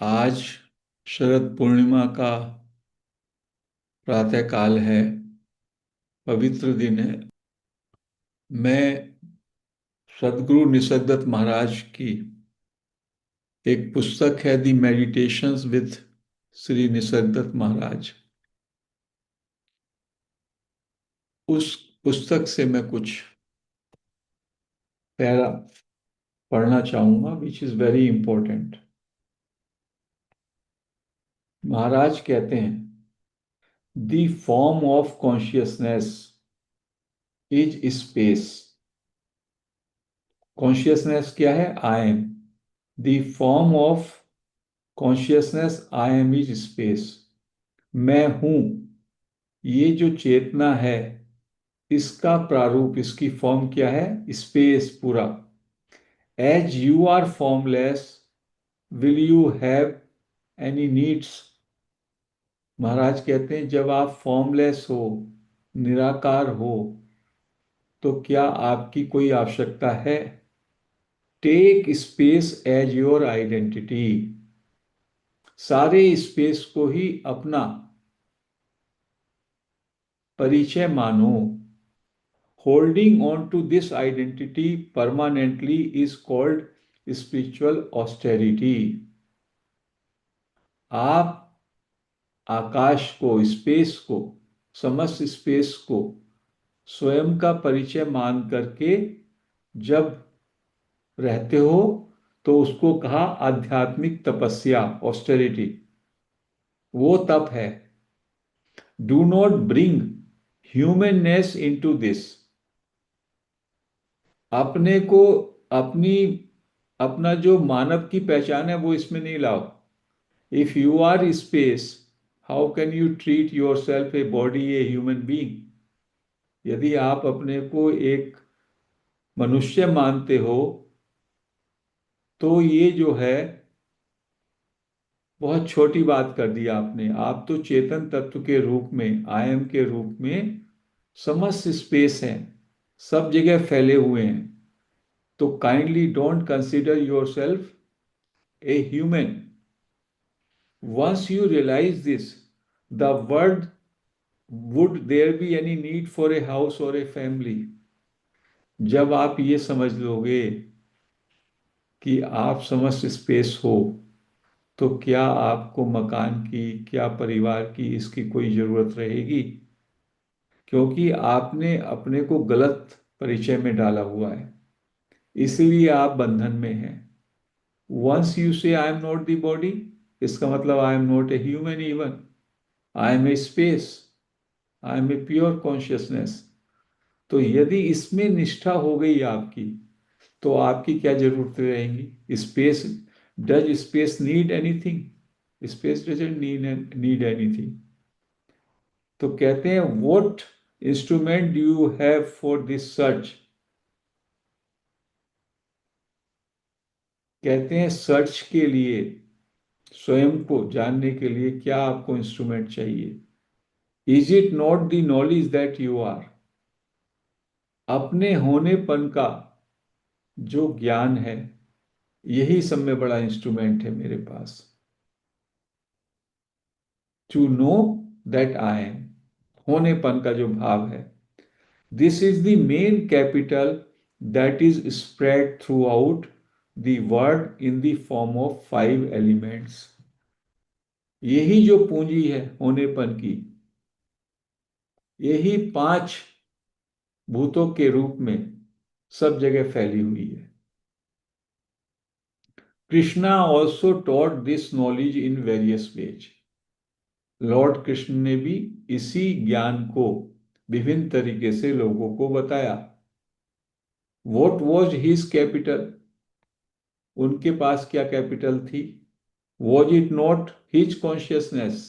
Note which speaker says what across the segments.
Speaker 1: आज शरद पूर्णिमा का प्रातः काल है। पवित्र दिन है। मैं सदगुरु निसर्गदत्त महाराज की एक पुस्तक है, दी मेडिटेशंस विद श्री निसर्गदत्त महाराज। उस पुस्तक से मैं कुछ पैरा पढ़ना चाहूंगा, विच इज वेरी इंपॉर्टेंट। महाराज कहते हैं, the form of consciousness is space. Consciousness क्या है? I M. The form of consciousness I am is space. मैं हूं, ये जो चेतना है, इसका प्रारूप, इसकी फॉर्म क्या है? स्पेस पूरा। As you are formless, will you have any needs? Maharaj कहते हैं, जब आप फॉर्मलेस हो, निराकार हो, तो क्या आपकी कोई आवश्यकता है? Take space as your identity. सारे स्पेस को ही अपना परिचय मानो। Holding on to this identity permanently is called spiritual austerity. आप आकाश को, स्पेस को, समस्त स्पेस को स्वयं का परिचय मान करके जब रहते हो, तो उसको कहा आध्यात्मिक तपस्या, ऑस्टेरिटी। वो तप है। Do not bring humanness into this. अपने को, अपनी, अपना जो मानव की पहचान है, वो इसमें नहीं लाओ। If you are space, how can you treat yourself a body, a human being? यदि आप अपने को एक मनुष्य मानते हो, तो ये जो है बहुत छोटी बात कर दी आपने। आप तो चेतन तत्व के रूप में, आई एम के रूप में समस्त स्पेस हैं, सब जगह फैले हुए हैं। तो kindly don't consider your self a human. Once you realize this, the word, would there be any need for a house or a family? जब आप ये समझ लोगे कि आप समस्त स्पेस हो, तो क्या आपको मकान की, क्या परिवार की, इसकी कोई जरूरत रहेगी? क्योंकि आपने अपने को गलत परिचय में डाला हुआ है, इसीलिए आप बंधन में हैं। Once you say I am not the body, इसका मतलब I am not a human even, I am a space, I am a pure consciousness. तो यदि इसमें निष्ठा हो गई आपकी, तो आपकी क्या जरूरत रहेंगी? Space, does space need anything? Space doesn't need anything. तो कहते हैं, what instrument do you have for this search? कहते हैं, सर्च के लिए, स्वयं को जानने के लिए क्या आपको इंस्ट्रूमेंट चाहिए? Is it not the knowledge that you are? अपने होनेपन का जो ज्ञान है, यही सब में बड़ा इंस्ट्रूमेंट है मेरे पास। To know that I am, होनेपन का जो भाव है, this is the main capital that is spread throughout the world in the form of 5 elements. यही जो पूंजी है होनेपन की, यही 5 भूतों के रूप में सब जगह फैली हुई है। Krishna also taught this knowledge in various ways. Lord Krishna ने भी इसी ज्ञान को विभिन्न तरीके से लोगों को बताया। What was his capital? उनके पास क्या कैपिटल थी? Was it not his consciousness?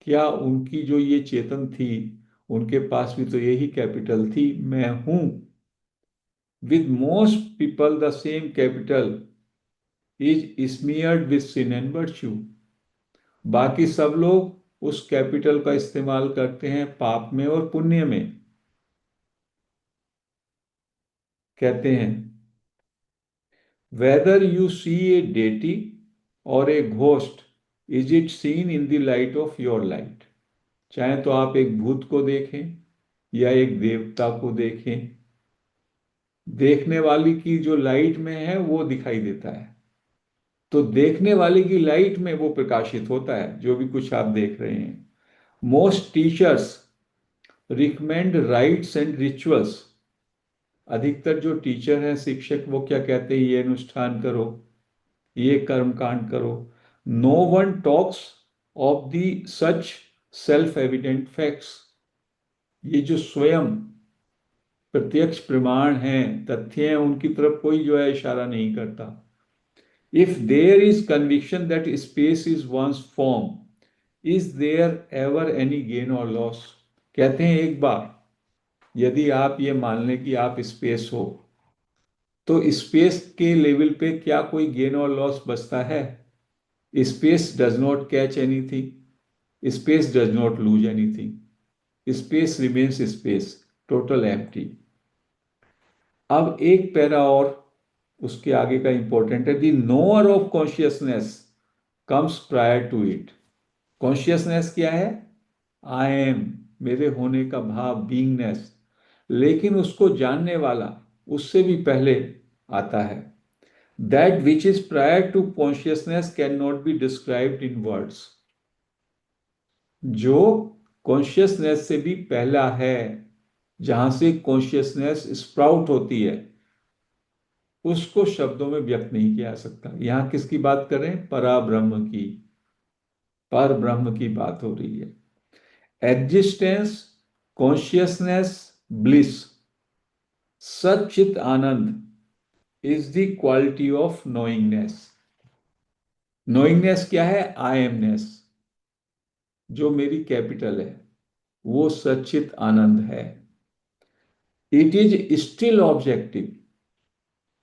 Speaker 1: क्या उनकी जो ये चेतन थी, उनके पास भी तो यही कैपिटल थी, मैं हूं। With most people the same capital is smeared with sin and virtue. बाकी सब लोग उस कैपिटल का इस्तेमाल करते हैं पाप में और पुण्य में। कहते हैं, whether you see a deity और a ghost, is it seen in the light of your light? चाहे तो आप एक भूत को देखें या एक देवता को देखें, देखने वाली की जो लाइट में है वो दिखाई देता है। तो देखने वाले की लाइट में वो प्रकाशित होता है जो भी कुछ आप देख रहे हैं। Most teachers recommend rights and rituals. अधिकतर जो टीचर हैं, शिक्षक, वो क्या कहते हैं? ये अनुष्ठान करो, ये कर्म कांड करो। No one talks of the such self evident facts. ये जो स्वयं प्रत्यक्ष प्रमाण हैं, तथ्य हैं, उनकी तरफ कोई जो है इशारा नहीं करता। If there is conviction that space is one's form, is there ever any gain or loss? कहते हैं एक बार यदि आप ये मान लें कि आप स्पेस हो, तो स्पेस के लेवल पे क्या कोई गेन और लॉस बचता है? Space does not catch anything, space does not lose anything, space remains space, total empty. अब एक पैरा और उसके आगे का इंपॉर्टेंट है। The knower of consciousness comes prior to it. Consciousness क्या है? आई एम, मेरे होने का भाव, बीइंगनेस। लेकिन उसको जानने वाला उससे भी पहले आता है। That which is prior to consciousness can not be described in words. जो कॉन्शियसनेस से भी पहला है, जहां से कॉन्शियसनेस स्प्राउट होती है, उसको शब्दों में व्यक्त नहीं किया जा सकता। यहां किसकी बात कर रहे हैं? पराब्रह्म की, पर ब्रह्म की बात हो रही है। एग्जिस्टेंस, कॉन्शियसनेस, ब्लिस, सच्चित आनंद is the quality of knowingness. Knowingness क्या है? आई एमनेस, जो मेरी कैपिटल है, वो सच्चित आनंद है। इट इज स्टिल ऑब्जेक्टिव,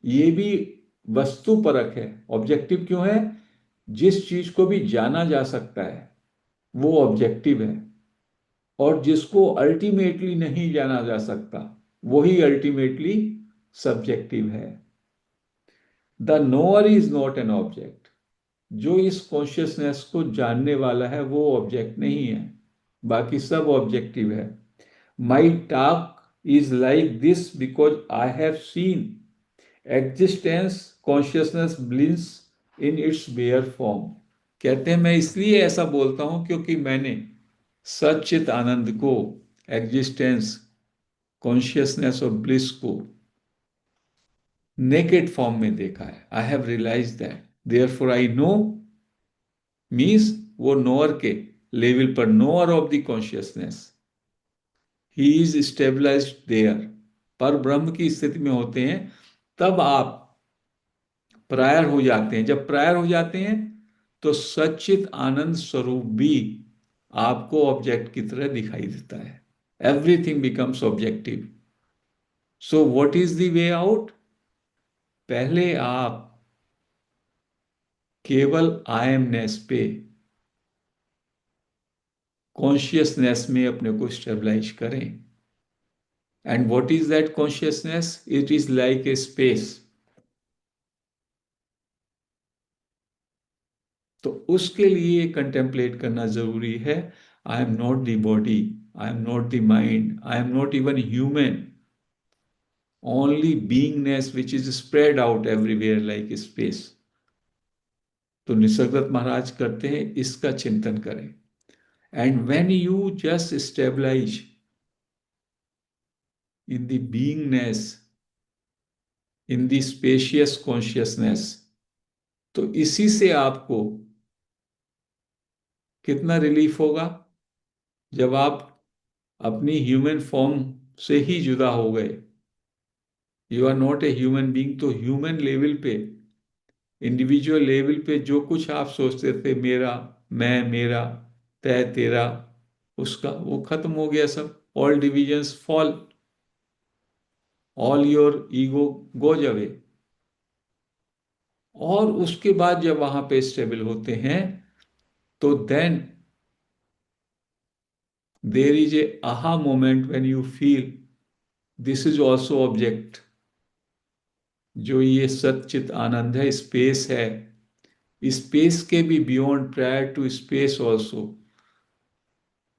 Speaker 1: ये भी वस्तु परक है। ऑब्जेक्टिव क्यों है? जिस चीज को भी जाना जा सकता है वो ऑब्जेक्टिव है, और जिसको अल्टीमेटली नहीं जाना जा सकता वही अल्टीमेटली सब्जेक्टिव है। The knower is not an object. जो इस कॉन्शियसनेस को जानने वाला है वो ऑब्जेक्ट नहीं है, बाकी सब ऑब्जेक्टिव है। My talk is like this because I have seen existence consciousness bliss in its bare form. कहते हैं मैं इसलिए ऐसा बोलता हूं क्योंकि मैंने सच्चित आनंद को, एग्जिस्टेंस, कॉन्शियसनेस और ब्लिस को नेकेड फॉर्म में देखा है। I have realise that, therefore I know, means वो नोअर के लेवल पर, knower of the consciousness, he is stabilized there. पर ब्रह्म की स्थिति में होते हैं तब आप प्रायर हो जाते हैं। जब प्रायर हो जाते हैं तो सच्चित आनंद स्वरूप भी आपको ऑब्जेक्ट की तरह दिखाई देता है। Everything becomes objective. So what is the way out? पहले आप केवल आई एमनेस पे, कॉन्शियसनेस में अपने को स्टेबलाइज करें। And what is that consciousness? It is like a space. तो उसके लिए कंटेम्पलेट करना जरूरी है। I am not the body, I am not the mind, I am not even human, only beingness which is spread out everywhere like space. तो निसर्गदत्त महाराज करते हैं, इसका चिंतन करें। And when you just stabilize in the beingness, in the spacious consciousness, तो इसी से आपको कितना रिलीफ होगा? जब आप अपनी ह्यूमन फॉर्म से ही जुदा हो गए, you are not a human being, तो ह्यूमन लेवल पे, इंडिविजुअल लेवल पे जो कुछ आप सोचते थे, मेरा, मैं, मेरा, तय, तेरा, उसका, वो खत्म हो गया सब। All divisions fall, all your ego goes away. और उसके बाद जब वहां पे स्टेबल होते हैं तो then there is a aha moment when you feel this is also object. जो ये सच्चित आनंद है, स्पेस है, स्पेस के भी beyond, prior to space also,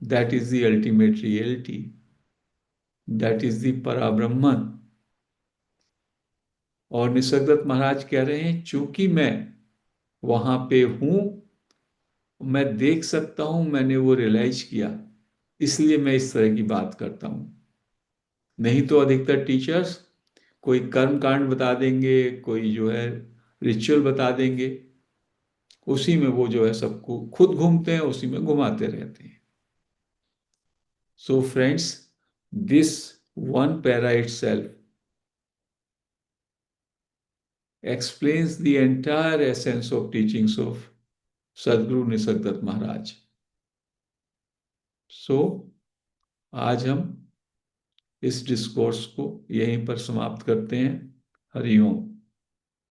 Speaker 1: that is the ultimate reality, that is the Parabrahman. और निसर्गदत्त महाराज कह रहे हैं, चूंकि मैं वहां पे हूं, मैं देख सकता हूं, मैंने वो रियलाइज किया, इसलिए मैं इस तरह की बात करता हूं। नहीं तो अधिकतर टीचर्स कोई कर्म कांड बता देंगे, कोई जो है रिचुअल बता देंगे, उसी में वो जो है सबको खुद घूमते हैं, उसी में घुमाते रहते हैं। So friends, this one para itself explains the entire essence of teachings of सदगुरु निसर्गदत्त महाराज। सो आज हम इस डिस्कोर्स को यहीं पर समाप्त करते हैं। हरि ओम।